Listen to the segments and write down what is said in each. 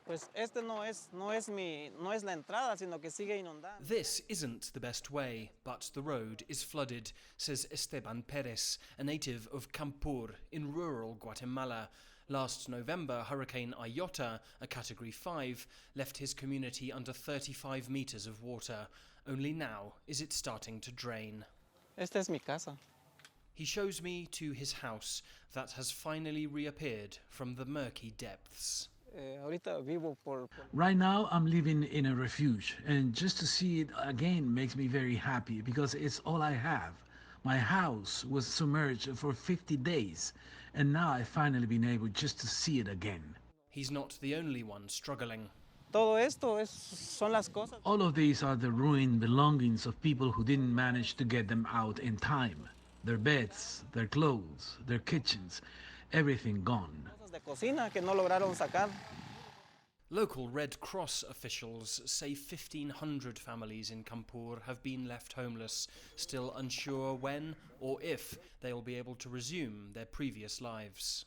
Pues este no es la entrada, sino que sigue inundando. This isn't the best way, but the road is flooded, says Esteban Perez, a native of Campur in rural Guatemala. Last November, Hurricane Iota, a Category 5, left his community under 35 meters of water. Only now is it starting to drain. Esta es mi casa. He shows me to his house that has finally reappeared from the murky depths. Ahorita vivo por... Right now, I'm living in a refuge, and just to see it again makes me very happy because it's all I have. My house was submerged for 50 days, and now I've finally been able just to see it again. He's not the only one struggling. Todo esto son las cosas. All of these are the ruined belongings of people who didn't manage to get them out in time. Their beds, their clothes, their kitchens, everything gone. De cocina que no lograron sacar. Local Red Cross officials say 1,500 families in Campur have been left homeless, still unsure when or if they'll be able to resume their previous lives.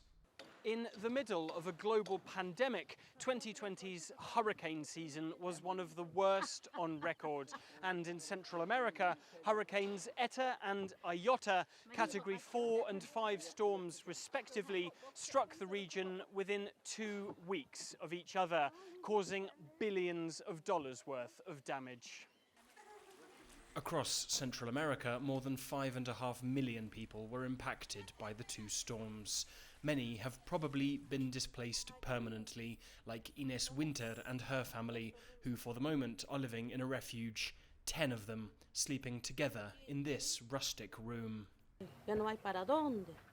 In the middle of a global pandemic, 2020's hurricane season was one of the worst on record. And in Central America, hurricanes Eta and Iota, Category 4 and 5 storms respectively, struck the region within 2 weeks of each other, causing billions of dollars worth of damage. Across Central America, more than 5.5 million people were impacted by the two storms. Many have probably been displaced permanently, like Ines Winter and her family, who for the moment are living in a refuge, 10 of them sleeping together in this rustic room.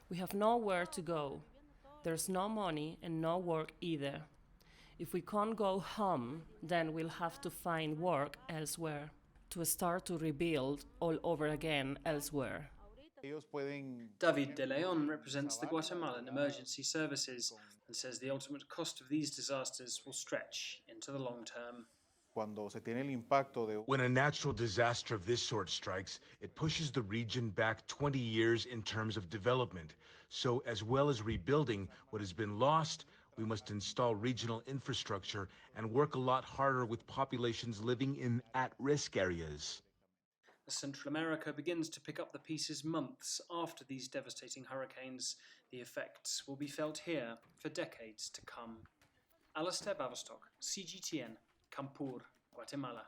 We have nowhere to go. There's no money and no work either. If we can't go home, then we'll have to find work elsewhere, to start to rebuild all over again elsewhere. David De Leon represents the Guatemalan Emergency Services and says the ultimate cost of these disasters will stretch into the long term. When a natural disaster of this sort strikes, it pushes the region back 20 years in terms of development. So as well as rebuilding what has been lost, we must install regional infrastructure and work a lot harder with populations living in at-risk areas. As Central America begins to pick up the pieces months after these devastating hurricanes, the effects will be felt here for decades to come. Alasdair, Baverstock, CGTN, Campur, Guatemala.